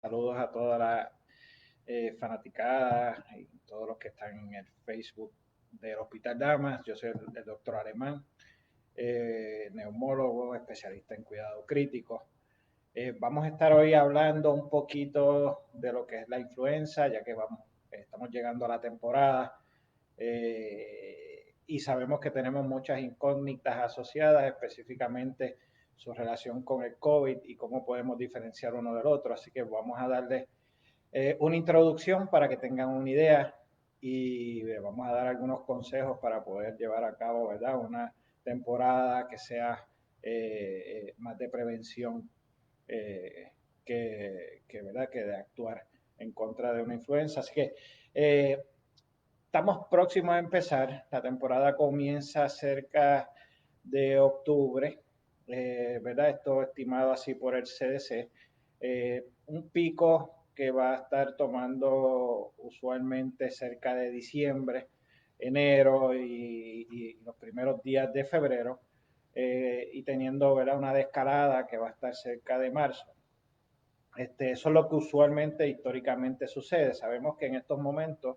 Saludos a toda la fanaticada y todos los que están en el Facebook del Hospital Damas. Yo soy el doctor Alemán, neumólogo, especialista en cuidado crítico. Vamos a estar hoy hablando un poquito de lo que es la influenza, ya que estamos llegando a la temporada y sabemos que tenemos muchas incógnitas asociadas, específicamente su relación con el COVID y cómo podemos diferenciar uno del otro. Así que vamos a darle una introducción para que tengan una idea y vamos a dar algunos consejos para poder llevar a cabo, ¿verdad? Una temporada que sea más de prevención eh, ¿verdad? Que de actuar en contra de una influenza. Así que estamos próximos a empezar. La temporada comienza cerca de octubre, ¿verdad? Esto estimado así por el CDC. Un pico que va a estar tomando usualmente cerca de diciembre, enero y los primeros días de febrero, y teniendo, ¿verdad?, una descalada que va a estar cerca de marzo. Eso es lo que usualmente, históricamente sucede. Sabemos que en estos momentos,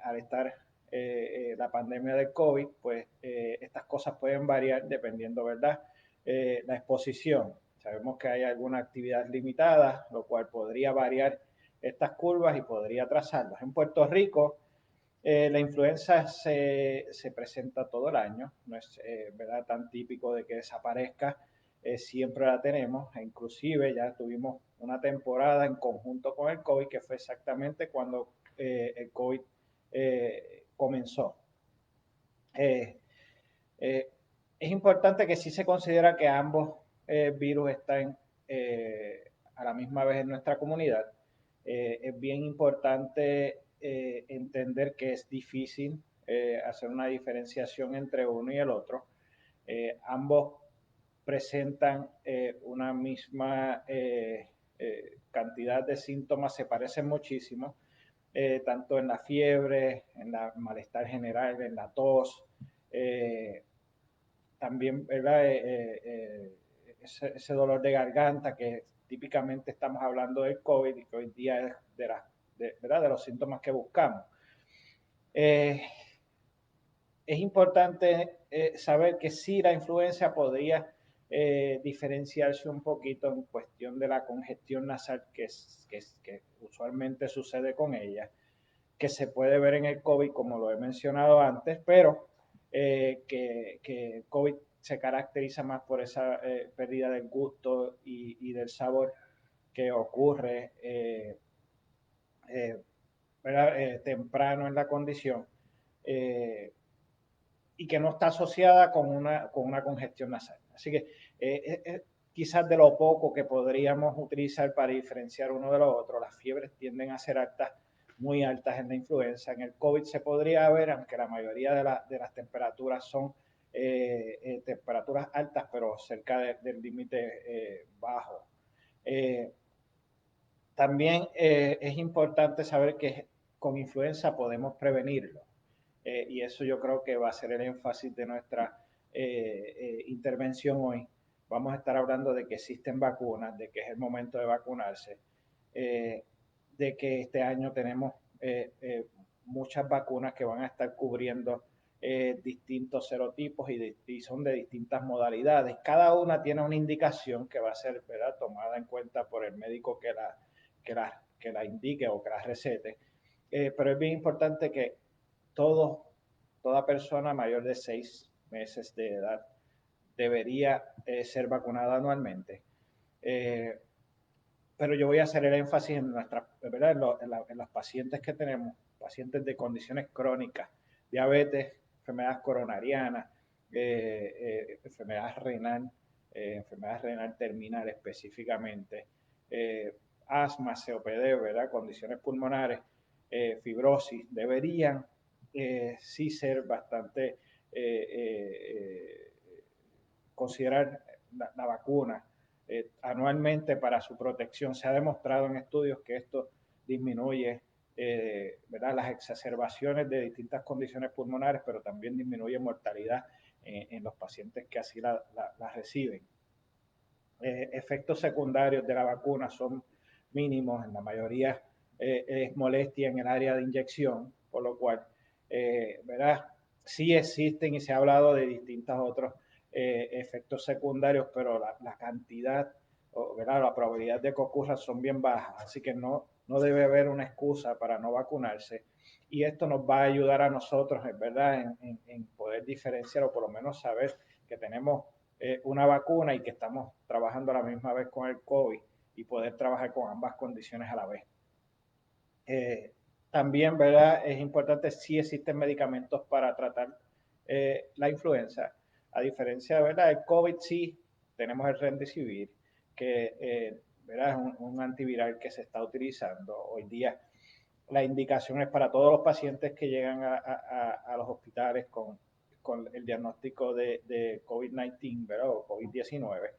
al estar la pandemia del COVID, pues estas cosas pueden variar dependiendo, ¿verdad? La exposición. Sabemos que hay alguna actividad limitada, lo cual podría variar estas curvas y podría trazarlas. En Puerto Rico, la influenza se presenta todo el año, no es ¿verdad? Tan típico de que desaparezca, siempre la tenemos, e inclusive ya tuvimos una temporada en conjunto con el COVID, que fue exactamente cuando el COVID comenzó. Eh, eh, es importante que sí se considera que ambos virus están a la misma vez en nuestra comunidad. Es bien importante entender que es difícil hacer una diferenciación entre uno y el otro. Ambos presentan una misma cantidad de síntomas, se parecen muchísimo, tanto en la fiebre, en el malestar general, en la tos, también, ¿verdad? Ese dolor de garganta que típicamente estamos hablando del COVID y que hoy día es ¿verdad? De los síntomas que buscamos. Eh, es importante saber que sí la influencia podría diferenciarse un poquito en cuestión de la congestión nasal que usualmente sucede con ella, que se puede ver en el COVID, como lo he mencionado antes, pero que el COVID se caracteriza más por esa pérdida del gusto y del sabor que ocurre eh, temprano en la condición eh, y que no está asociada con una congestión nasal. Así que quizás de lo poco que podríamos utilizar para diferenciar uno de los otros, las fiebres tienden a ser altas, muy altas en la influenza. En el COVID se podría ver, aunque la mayoría de las temperaturas son temperaturas altas, pero cerca del límite bajo. También es importante saber que con influenza podemos prevenirlo. Y eso yo creo que va a ser el énfasis de nuestra intervención hoy. Vamos a estar hablando de que existen vacunas, de que es el momento de vacunarse, eh, de que este año tenemos muchas vacunas que van a estar cubriendo distintos serotipos y son de distintas modalidades. Cada una tiene una indicación que va a ser, ¿verdad?, tomada en cuenta por el médico que la indique o que la recete. Pero es bien importante que todo, toda persona mayor de 6 meses de edad debería ser vacunada anualmente. Pero yo voy a hacer el énfasis en, ¿verdad? En los pacientes que tenemos, pacientes de condiciones crónicas, diabetes, enfermedades coronarianas, enfermedad renal terminal específicamente, asma, COPD, ¿verdad? Condiciones pulmonares, fibrosis, deberían sí ser bastante considerar la vacuna anualmente para su protección. Se ha demostrado en estudios que esto disminuye ¿verdad? Las exacerbaciones de distintas condiciones pulmonares, pero también disminuye mortalidad en los pacientes que así la reciben. Efectos secundarios de la vacuna son mínimos, en la mayoría es molestia en el área de inyección, por lo cual, ¿verdad? Sí existen y se ha hablado de distintos otros efectos secundarios, pero la cantidad, ¿verdad? La probabilidad de que ocurra son bien bajas, así que no debe haber una excusa para no vacunarse. Y esto nos va a ayudar a nosotros, ¿verdad? En poder diferenciar o por lo menos saber que tenemos una vacuna y que estamos trabajando a la misma vez con el COVID y poder trabajar con ambas condiciones a la vez. También, ¿verdad? Es importante si existen medicamentos para tratar la influenza. A diferencia, ¿verdad? Del COVID sí tenemos el Remdesivir, que ¿verdad? Es un antiviral que se está utilizando hoy día. La indicación es para todos los pacientes que llegan a los hospitales con el diagnóstico de COVID-19, ¿verdad? O COVID-19.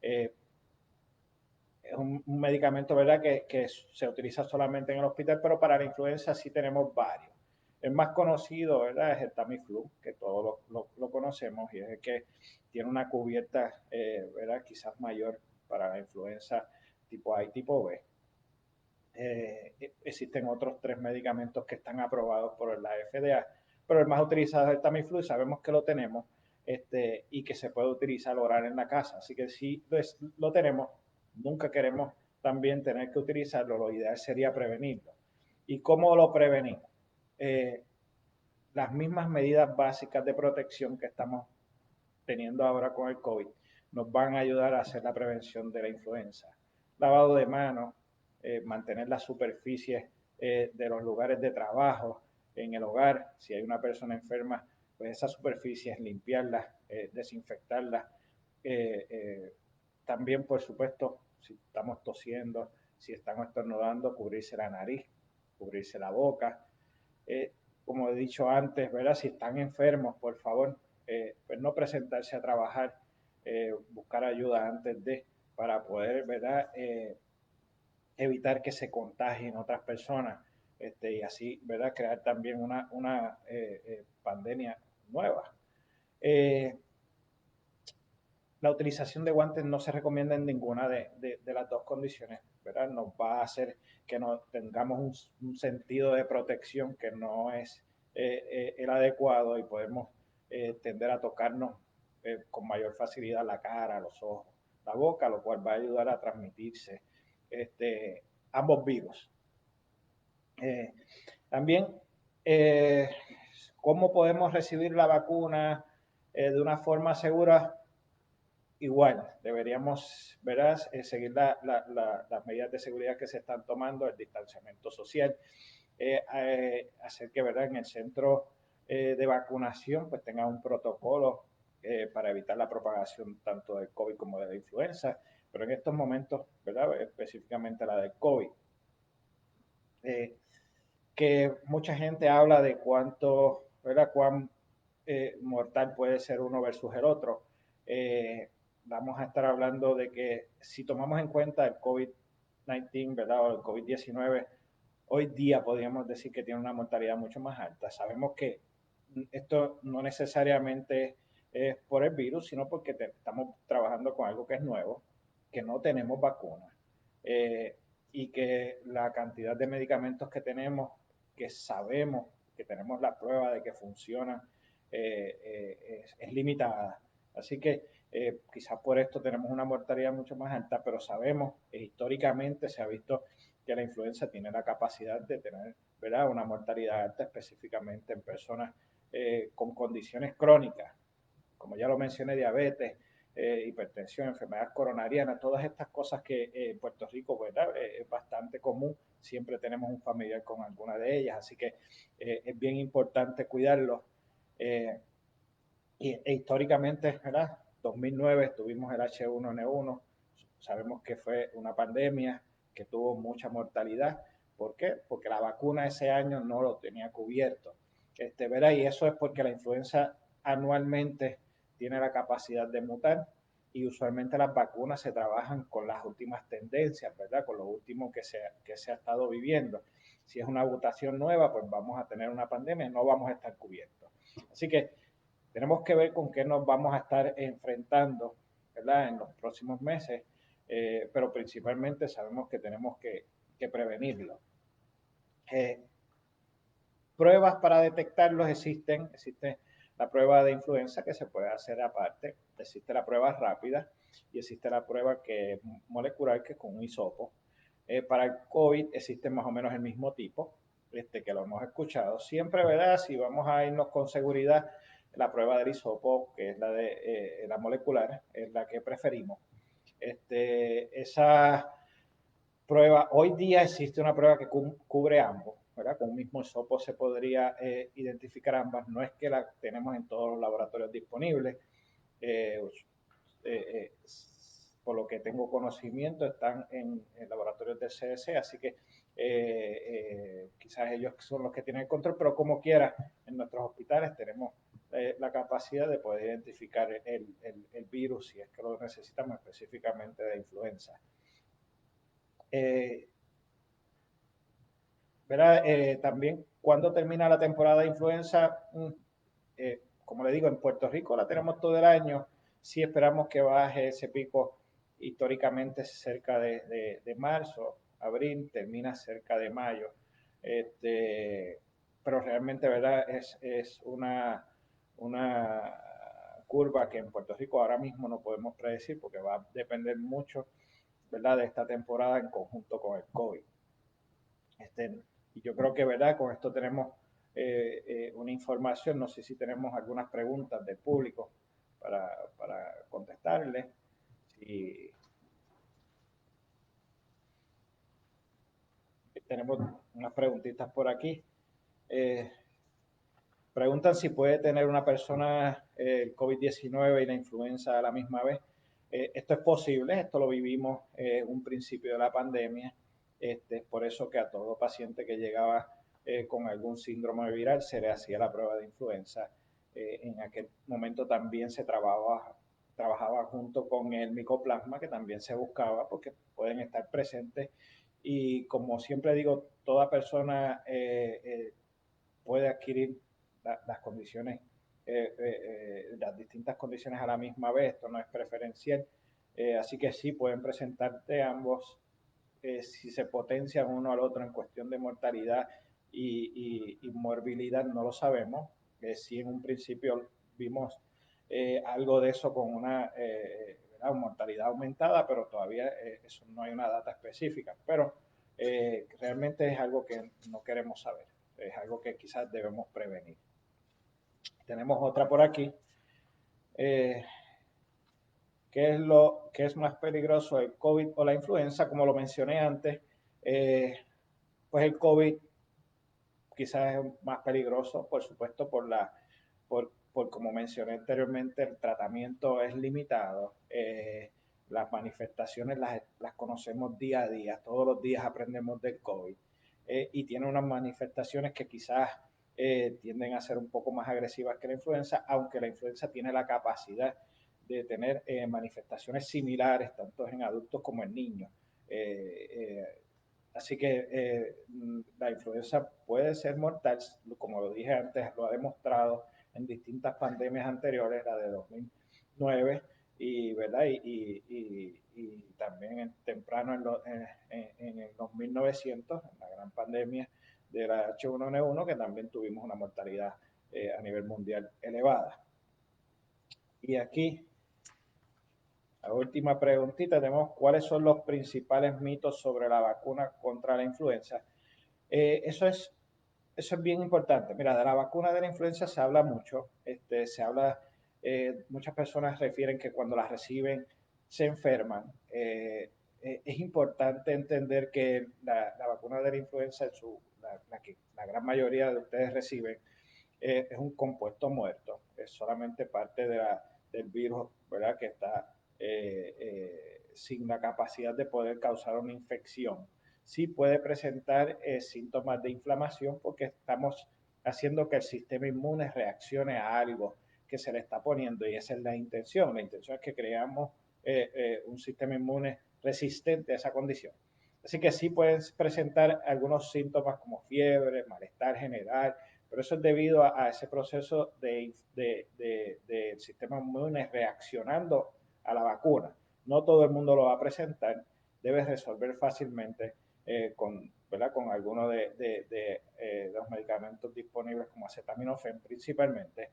Es un medicamento, ¿verdad?, que se utiliza solamente en el hospital, pero para la influenza sí tenemos varios. El más conocido, ¿verdad?, es el Tamiflu, que todos lo conocemos y es el que tiene una cubierta, ¿verdad?, quizás mayor para la influenza tipo A y tipo B. Existen otros 3 medicamentos que están aprobados por la FDA, pero el más utilizado es el Tamiflu y sabemos que lo tenemos y que se puede utilizar oral en la casa. Así que si lo tenemos, nunca queremos también tener que utilizarlo, lo ideal sería prevenirlo. ¿Y cómo lo prevenimos? Las mismas medidas básicas de protección que estamos teniendo ahora con el COVID nos van a ayudar a hacer la prevención de la influenza. Lavado de manos, mantener las superficies de los lugares de trabajo, en el hogar, si hay una persona enferma, pues esas superficies limpiarlas, desinfectarlas. También, por supuesto, si estamos tosiendo, si estamos estornudando, cubrirse la nariz, cubrirse la boca. Como he dicho antes, ¿verdad? Si están enfermos, por favor, pues no presentarse a trabajar, buscar ayuda antes de, para poder, ¿verdad? Evitar que se contagien otras personas y así, ¿verdad? Crear también una pandemia nueva. La utilización de guantes no se recomienda en ninguna de las dos condiciones, ¿verdad? Nos va a hacer que no tengamos un sentido de protección que no es el adecuado y podemos tender a tocarnos con mayor facilidad la cara, los ojos, la boca, lo cual va a ayudar a transmitirse ambos virus. También, ¿cómo podemos recibir la vacuna de una forma segura? Igual, deberíamos, verás, seguir las medidas de seguridad que se están tomando, el distanciamiento social, hacer que, verdad, en el centro de vacunación, pues tenga un protocolo para evitar la propagación tanto del COVID como de la influenza, pero en estos momentos, verdad, específicamente la del COVID. Que mucha gente habla de cuán mortal puede ser uno versus el otro. Vamos a estar hablando de que si tomamos en cuenta el COVID-19, ¿verdad? O el COVID-19, hoy día podríamos decir que tiene una mortalidad mucho más alta. Sabemos que esto no necesariamente es por el virus, sino porque estamos trabajando con algo que es nuevo, que no tenemos vacuna y que la cantidad de medicamentos que tenemos, que sabemos que tenemos la prueba de que funcionan, es limitada. Así que quizás por esto tenemos una mortalidad mucho más alta, pero sabemos, históricamente se ha visto que la influenza tiene la capacidad de tener, ¿verdad?, una mortalidad alta específicamente en personas con condiciones crónicas, como ya lo mencioné, diabetes, hipertensión, enfermedades coronarianas, todas estas cosas que en Puerto Rico, ¿verdad?, es bastante común, siempre tenemos un familiar con alguna de ellas, así que es bien importante cuidarlos. Históricamente, ¿verdad? 2009 tuvimos el H1N1, sabemos que fue una pandemia que tuvo mucha mortalidad. ¿Por qué? Porque la vacuna ese año no lo tenía cubierto. ¿Verdad? Y eso es porque la influenza anualmente tiene la capacidad de mutar y usualmente las vacunas se trabajan con las últimas tendencias, ¿verdad? Con lo último que se ha estado viviendo. Si es una mutación nueva, pues vamos a tener una pandemia, no vamos a estar cubiertos. Así que tenemos que ver con qué nos vamos a estar enfrentando, ¿verdad?, en los próximos meses pero principalmente sabemos que tenemos que prevenirlo. Pruebas para detectarlos existen la prueba de influenza que se puede hacer aparte, existe la prueba rápida y existe la prueba que es molecular, que es con un hisopo. Para el COVID existe más o menos el mismo tipo, que lo hemos escuchado. Siempre, ¿verdad? Si vamos a irnos con seguridad, la prueba del hisopo, que es la de la molecular, es la que preferimos. Esa prueba, hoy día existe una prueba que cubre ambos, ¿verdad? Con un mismo hisopo se podría identificar ambas. No es que la tenemos en todos los laboratorios disponibles. Eh, eh, por lo que tengo conocimiento, están en laboratorios del CDC, así que quizás ellos son los que tienen el control, pero como quiera, en nuestros hospitales tenemos la capacidad de poder identificar el virus si es que lo necesitamos específicamente de influenza. ¿Verdad? También, ¿cuándo termina la temporada de influenza? Como le digo, en Puerto Rico la tenemos todo el año. Sí esperamos que baje ese pico históricamente cerca de marzo, abril, termina cerca de mayo. Pero realmente, ¿verdad? Es una curva que en Puerto Rico ahora mismo no podemos predecir porque va a depender mucho, ¿verdad?, de esta temporada en conjunto con el COVID. Y yo creo que, ¿verdad? Con esto tenemos una información. No sé si tenemos algunas preguntas del público para contestarles. Si tenemos unas preguntitas por aquí. Preguntan si puede tener una persona el COVID-19 y la influenza a la misma vez. Esto es posible, esto lo vivimos en un principio de la pandemia. Por eso que a todo paciente que llegaba con algún síndrome viral se le hacía la prueba de influenza. En aquel momento también se trabajaba junto con el micoplasma, que también se buscaba porque pueden estar presentes. Y como siempre digo, toda persona puede adquirir las condiciones, las distintas condiciones a la misma vez. Esto no es preferencial. Así que sí, pueden presentarte ambos. Si se potencian uno al otro en cuestión de mortalidad y morbilidad, no lo sabemos. Sí, en un principio vimos algo de eso con una mortalidad aumentada, pero todavía eso no hay una data específica. Pero realmente es algo que no queremos saber. Es algo que quizás debemos prevenir. Tenemos otra por aquí. ¿Qué es más peligroso, el COVID o la influenza? Como lo mencioné antes, pues el COVID quizás es más peligroso, por supuesto, por como mencioné anteriormente, el tratamiento es limitado. Las manifestaciones las conocemos día a día, todos los días aprendemos del COVID. Y tiene unas manifestaciones que quizás tienden a ser un poco más agresivas que la influenza, aunque la influenza tiene la capacidad de tener manifestaciones similares, tanto en adultos como en niños. Así que la influenza puede ser mortal, como lo dije antes, lo ha demostrado en distintas pandemias anteriores, la de 2009 y, ¿verdad? Y también temprano en el 2900, en la gran pandemia de la H1N1, que también tuvimos una mortalidad a nivel mundial elevada. Y aquí, la última preguntita, tenemos cuáles son los principales mitos sobre la vacuna contra la influenza. Eso es bien importante. Mira, de la vacuna de la influenza se habla mucho. Muchas personas refieren que cuando la reciben se enferman. Es importante entender que la vacuna de la influenza, que la gran mayoría de ustedes reciben, es un compuesto muerto. Es solamente parte del virus, ¿verdad?, que está sin la capacidad de poder causar una infección. Sí puede presentar síntomas de inflamación porque estamos haciendo que el sistema inmune reaccione a algo que se le está poniendo y esa es la intención. La intención es que creamos un sistema inmune resistente a esa condición. Así que sí pueden presentar algunos síntomas como fiebre, malestar general, pero eso es debido a ese proceso del sistema inmune reaccionando a la vacuna. no todo el mundo lo va a presentar, debes resolver fácilmente con, ¿verdad? Con alguno de los medicamentos disponibles como acetaminofén principalmente.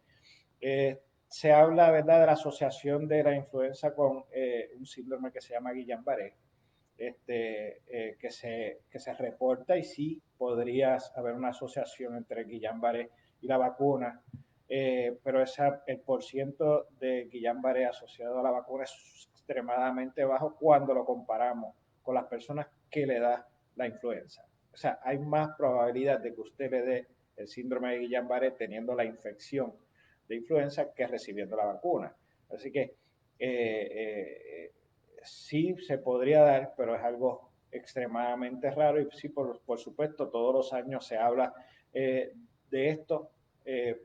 Se habla, ¿verdad?, de la asociación de la influenza con un síndrome que se llama Guillain-Barré, que se reporta, y sí podría haber una asociación entre Guillain-Barré y la vacuna, pero el porciento de Guillain-Barré asociado a la vacuna es extremadamente bajo cuando lo comparamos con las personas que le da la influenza. O sea, hay más probabilidad de que usted le dé el síndrome de Guillain-Barré teniendo la infección de influenza que recibiendo la vacuna. Así que sí se podría dar, pero es algo extremadamente raro, y sí, por supuesto, todos los años se habla de esto,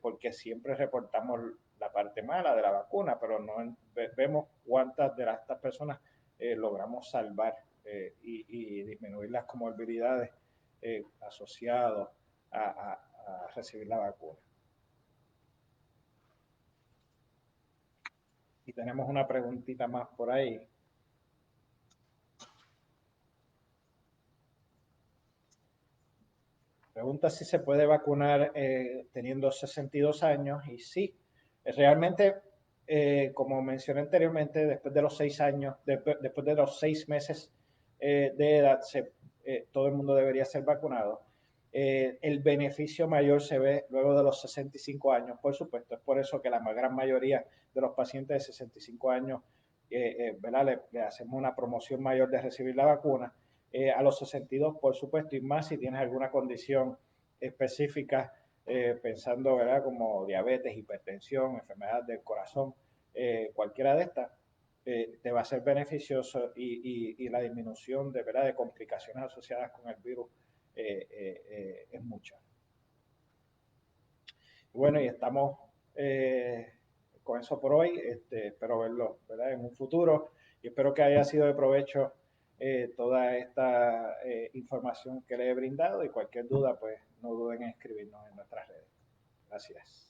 porque siempre reportamos la parte mala de la vacuna, pero no vemos cuántas de estas personas logramos salvar y disminuir las comorbilidades asociadas a recibir la vacuna. Y tenemos una preguntita más por ahí. Pregunta si se puede vacunar teniendo 62 años, y sí, realmente, como mencioné anteriormente, después de los 6 años, después de los 6 meses de edad, todo el mundo debería ser vacunado. El beneficio mayor se ve luego de los 65 años, por supuesto. Es por eso que la gran mayoría de los pacientes de 65 años, ¿verdad?, le hacemos una promoción mayor de recibir la vacuna. A los 62, por supuesto, y más si tienes alguna condición específica, pensando, ¿verdad?, como diabetes, hipertensión, enfermedad del corazón, cualquiera de estas, te va a ser beneficioso, y la disminución de, ¿verdad?, de complicaciones asociadas con el virus es mucha. Bueno, y estamos con eso por hoy. Espero verlo, ¿verdad?, en un futuro, y espero que haya sido de provecho toda esta información que le he brindado, y cualquier duda, pues no duden en escribirnos en nuestras redes. Gracias.